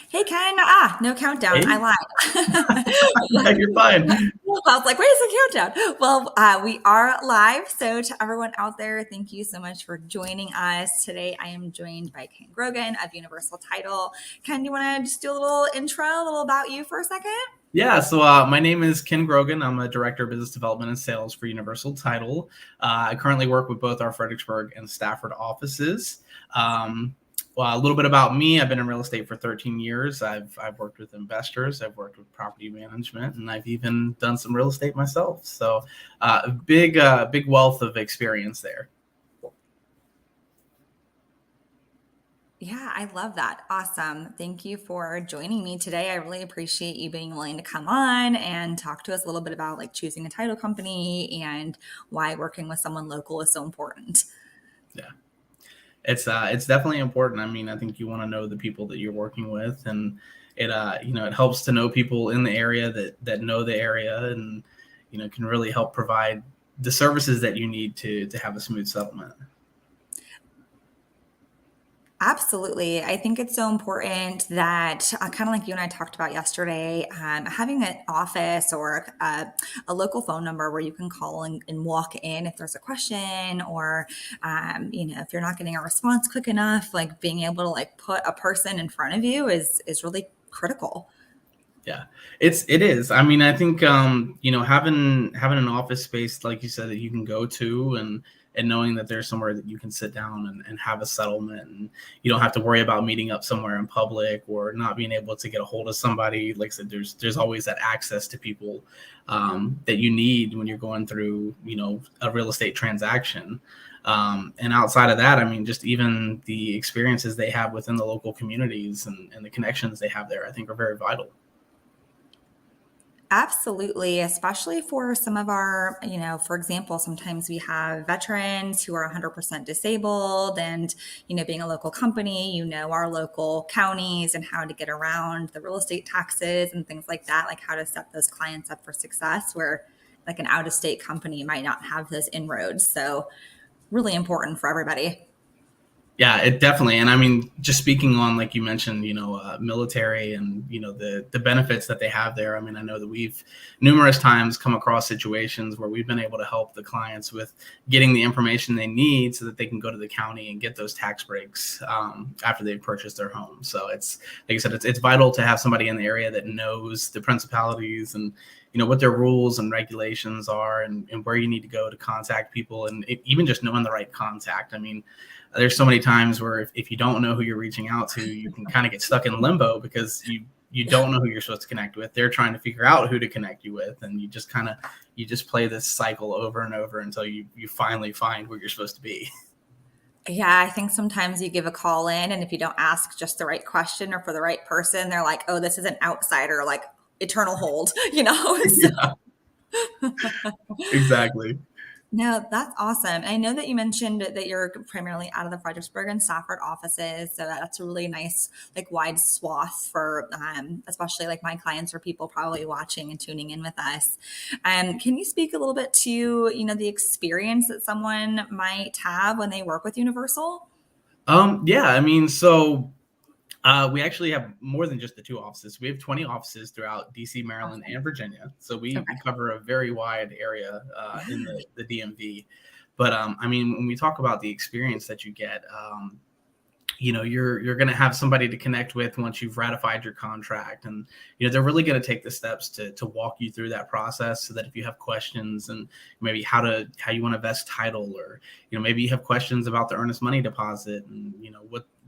Hey, Ken. No countdown. I Hey, lied. you're fine. I was like, where's the countdown? Well, we are live. So, to everyone out there, thank you so much for joining us. Today, I am joined by Ken Grogan of Universal Title. Ken, you want to just do a little intro, a little about you for a second? Yeah, so my name is Ken Grogan. I'm a director of business development and sales for Universal Title. I currently work with both our Fredericksburg and Stafford offices. Um, well, a little bit about me. I've been in real estate for 13 years. I've worked with investors, I've worked with property management, and I've even done some real estate myself. So, big wealth of experience there. Yeah, I love that. Awesome. Thank you for joining me today. I really appreciate you being willing to come on and talk to us a little bit about like choosing a title company and why working with someone local is so important. Yeah. It's definitely important. I mean, I think you want to know the people that you're working with, and it helps to know people in the area that know the area, and can really help provide the services that you need to have a smooth settlement. Absolutely. I think it's so important that, kind of like you and I talked about yesterday, having an office or a local phone number where you can call and walk in if there's a question or, if you're not getting a response quick enough, like being able to like put a person in front of you is really critical. Yeah, it is. I mean, I think having an office space like you said that you can go to, and knowing that there's somewhere that you can sit down and have a settlement, and you don't have to worry about meeting up somewhere in public or not being able to get a hold of somebody. Like I said, there's always that access to people that you need when you're going through a real estate transaction. And outside of that, I mean, just even the experiences they have within the local communities and the connections they have there, I think are very vital. Absolutely, especially for some of our, for example, sometimes we have veterans who are 100% disabled, and, being a local company, our local counties and how to get around the real estate taxes and things like that, like how to set those clients up for success, where like an out of state company might not have those inroads. So, really important for everybody. Yeah, it definitely. And I mean, just speaking on, like you mentioned, military and, the benefits that they have there. I mean, I know that we've numerous times come across situations where we've been able to help the clients with getting the information they need so that they can go to the county and get those tax breaks after they've purchased their home. So it's, like I said, it's vital to have somebody in the area that knows the principalities and, what their rules and regulations are, and where you need to go to contact people, and even just knowing the right contact. I mean, there's so many times where if you don't know who you're reaching out to, you can kind of get stuck in limbo because you don't know who you're supposed to connect with. They're trying to figure out who to connect you with, and you just play this cycle over and over until you finally find where you're supposed to be. Yeah, I think sometimes you give a call in, and if you don't ask just the right question or for the right person, they're like, oh, this is an outsider, like eternal hold, Yeah, exactly. No, that's awesome. I know that you mentioned that you're primarily out of the Fredericksburg and Stafford offices, so that's a really nice, like, wide swath for, especially like my clients or people probably watching and tuning in with us. Can you speak a little bit to, the experience that someone might have when they work with Universal? Yeah, I mean, so we actually have more than just the two offices. We have 20 offices throughout DC, Maryland, Awesome. and Virginia. So we Okay. cover a very wide area in Yeah. the DMV. But I mean, when we talk about the experience that you get, you're going to have somebody to connect with once you've ratified your contract, and they're really going to take the steps to walk you through that process, so that if you have questions and maybe how you want to vest title, or maybe you have questions about the earnest money deposit, and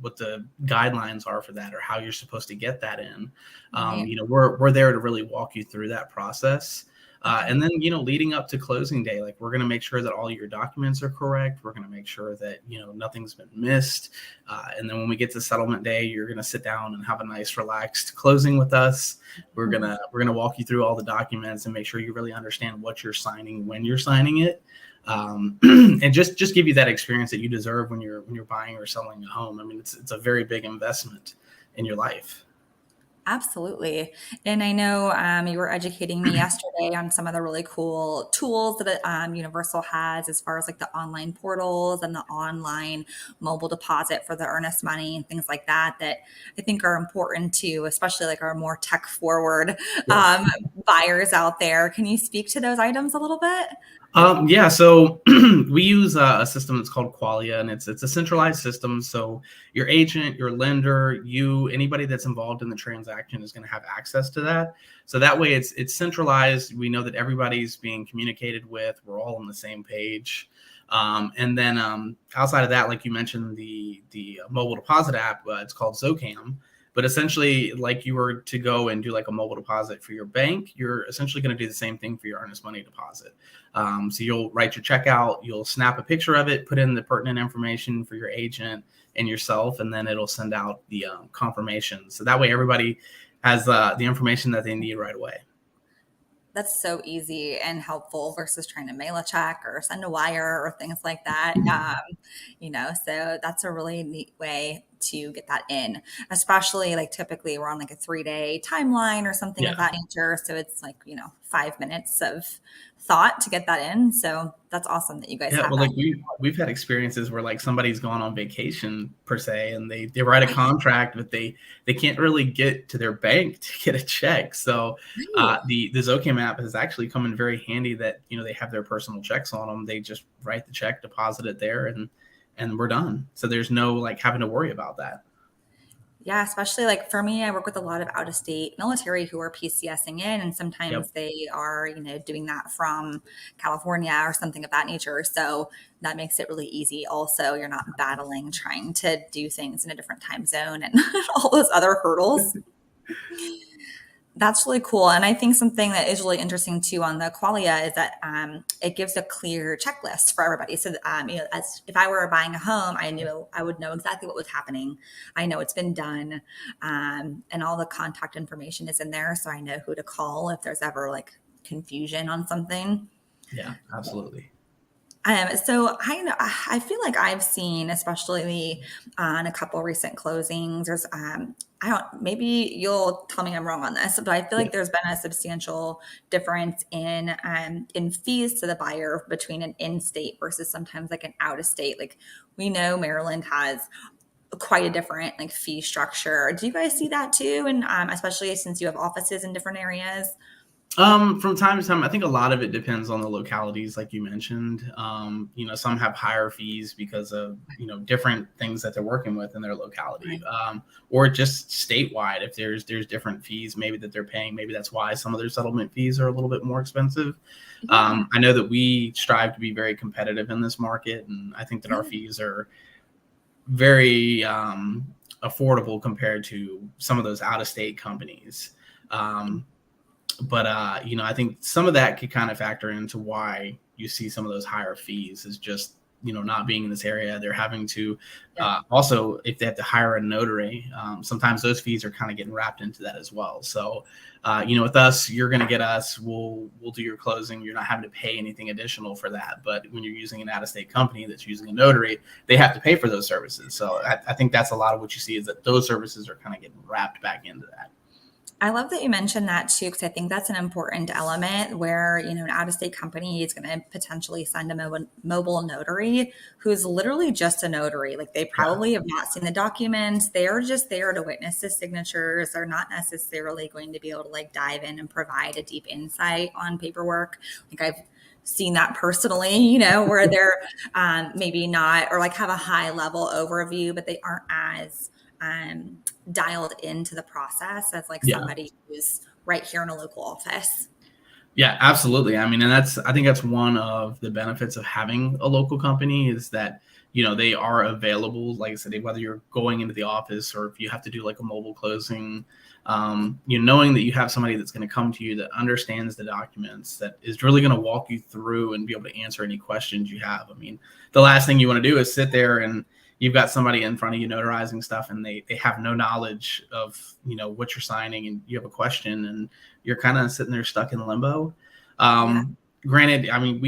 what the guidelines are for that, or how you're supposed to get that in. Right. We're there to really walk you through that process. Okay. And then, leading up to closing day, like, we're going to make sure that all your documents are correct. We're going to make sure that, nothing's been missed. And then when we get to settlement day, you're going to sit down and have a nice, relaxed closing with us. We're gonna walk you through all the documents and make sure you really understand what you're signing when you're signing it. And just give you that experience that you deserve when you're buying or selling a home. I mean, it's a very big investment in your life. Absolutely. And I know you were educating me yesterday on some of the really cool tools that Universal has as far as like the online portals and the online mobile deposit for the earnest money and things like that, that I think are important to, especially like our more tech forward Yeah. buyers out there. Can you speak to those items a little bit? Yeah, so we use a system that's called Qualia, and it's a centralized system. So your agent, your lender, you, anybody that's involved in the transaction is going to have access to that. So that way, it's centralized. We know that everybody's being communicated with. We're all on the same page. And then outside of that, like you mentioned, the mobile deposit app, it's called Zocam. But essentially, like you were to go and do like a mobile deposit for your bank, you're essentially going to do the same thing for your earnest money deposit. So you'll write your check out, you'll snap a picture of it, put in the pertinent information for your agent and yourself, and then it'll send out the confirmation. So that way everybody has the information that they need right away. That's so easy and helpful versus trying to mail a check or send a wire or things like that. So that's a really neat way to get that in, especially like typically we're on like a 3-day timeline or something of Yeah. that nature. So it's like, 5 minutes of thought to get that in. So that's awesome that you guys Yeah, have well, that. like we've had experiences where like somebody's gone on vacation per se, and they write a contract, but they can't really get to their bank to get a check. So Right. the Zocam app has actually come in very handy. That they have their personal checks on them. They just write the check, deposit it there, and we're done. So there's no like having to worry about that. Yeah, especially like for me, I work with a lot of out of state military who are PCSing in, and Yep. sometimes they are, doing that from California or something of that nature. So that makes it really easy. Also, you're not battling trying to do things in a different time zone and all those other hurdles. That's really cool. And I think something that is really interesting too on the Qualia is that it gives a clear checklist for everybody. So, as if I were buying a home, I would know exactly what was happening. I know it's been done, and all the contact information is in there, so I know who to call if there's ever like confusion on something. Yeah, absolutely. So I know I feel like I've seen, especially on a couple recent closings. There's I don't, maybe you'll tell me I'm wrong on this, but I feel Yeah. like there's been a substantial difference in fees to the buyer between an in-state versus sometimes like an out-of-state. Like we know Maryland has quite a different like fee structure. Do you guys see that too? And especially since you have offices in different areas. From time to time, I think a lot of it depends on the localities, like you mentioned. Some have higher fees because of different things that they're working with in their locality, Right. or just statewide. If there's different fees, maybe that they're paying, maybe that's why some of their settlement fees are a little bit more expensive. Yeah. I know that we strive to be very competitive in this market, and I think that our Yeah. fees are very affordable compared to some of those out of state companies. Um, but I think some of that could kind of factor into why you see some of those higher fees is just not being in this area. They're having to Yeah. also, if they have to hire a notary, sometimes those fees are kind of getting wrapped into that as well. So with us, you're going to get us, we'll do your closing, you're not having to pay anything additional for that. But when you're using an out-of-state company that's using a notary, they have to pay for those services. So I think that's a lot of what you see, is that those services are kind of getting wrapped back into that. I love that you mentioned that too, because I think that's an important element where, an out of state company is going to potentially send a mobile notary who's literally just a notary. Like they Yeah. probably have not seen the documents. They are just there to witness the signatures. They're not necessarily going to be able to like dive in and provide a deep insight on paperwork. Like I've seen that personally, where they're maybe not, or like have a high level overview, but they aren't as dialed into the process as like Yeah. somebody who's right here in a local office. Yeah, absolutely. I mean, and I think that's one of the benefits of having a local company, is that, they are available. Like I said, whether you're going into the office or if you have to do like a mobile closing, knowing that you have somebody that's going to come to you that understands the documents, that is really going to walk you through and be able to answer any questions you have. I mean, the last thing you want to do is sit there and you've got somebody in front of you notarizing stuff, and they have no knowledge of, what you're signing, and you have a question and you're kind of sitting there stuck in limbo. Yeah. Granted, I mean,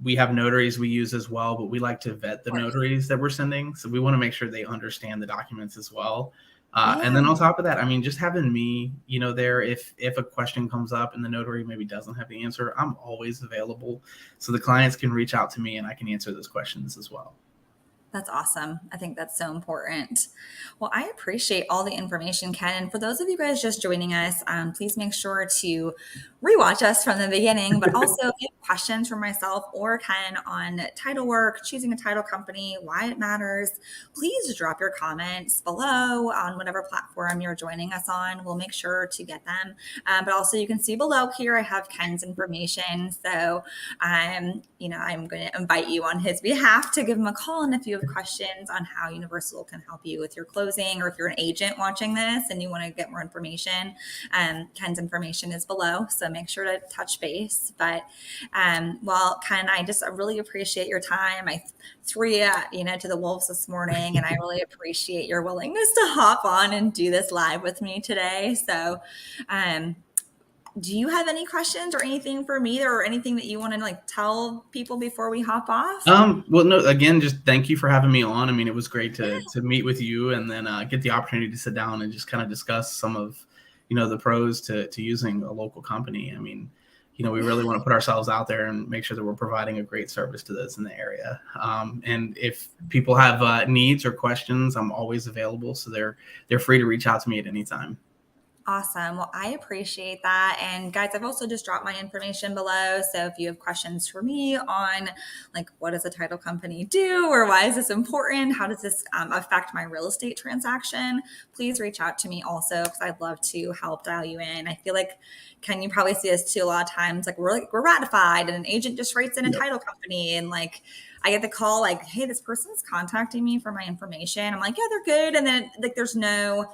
we have notaries we use as well, but we like to vet the Of course. notaries that we're sending. So we want to make sure they understand the documents as well. And Yeah. then on top of that, I mean, just having me, there, if a question comes up and the notary maybe doesn't have the answer, I'm always available. So the clients can reach out to me and I can answer those questions as well. That's awesome. I think that's so important. Well, I appreciate all the information, Ken. And for those of you guys just joining us, please make sure to rewatch us from the beginning. But also, if you have questions for myself or Ken on title work, choosing a title company, why it matters, please drop your comments below on whatever platform you're joining us on. We'll make sure to get them. But also, you can see below here, I have Ken's information. So, I'm going to invite you on his behalf to give him a call. And if you have questions on how Universal can help you with your closing, or if you're an agent watching this and you want to get more information, Ken's information is below. So make sure to touch base. But well, Ken, I really appreciate your time. I threw you, to the wolves this morning, and I really appreciate your willingness to hop on and do this live with me today. So, do you have any questions or anything for me, or anything that you want to tell people before we hop off? Well, no, again, just thank you for having me on. I mean, it was great to meet with you and then get the opportunity to sit down and just kind of discuss some of, the pros to using a local company. I mean, we really want to put ourselves out there and make sure that we're providing a great service to those in the area. And if people have needs or questions, I'm always available. So they're free to reach out to me at any time. Awesome. Well, I appreciate that. And guys, I've also just dropped my information below. So if you have questions for me on what does a title company do, or why is this important? How does this affect my real estate transaction? Please reach out to me also, because I'd love to help dial you in. I feel like, Ken, you probably see this too a lot of times. We're ratified and an agent just writes in a title company, and I get the call hey, this person's contacting me for my information. I'm like, yeah, they're good. And then there's no,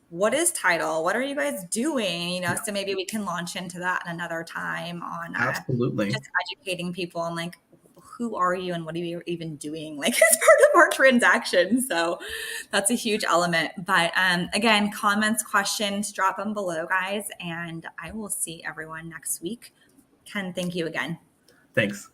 what is title? What are you guys doing? So maybe we can launch into that another time on Absolutely. just educating people on who are you and what are you even doing as part of our transaction. So that's a huge element. But again, comments, questions, drop them below, guys. And I will see everyone next week. Ken, thank you again. Thanks.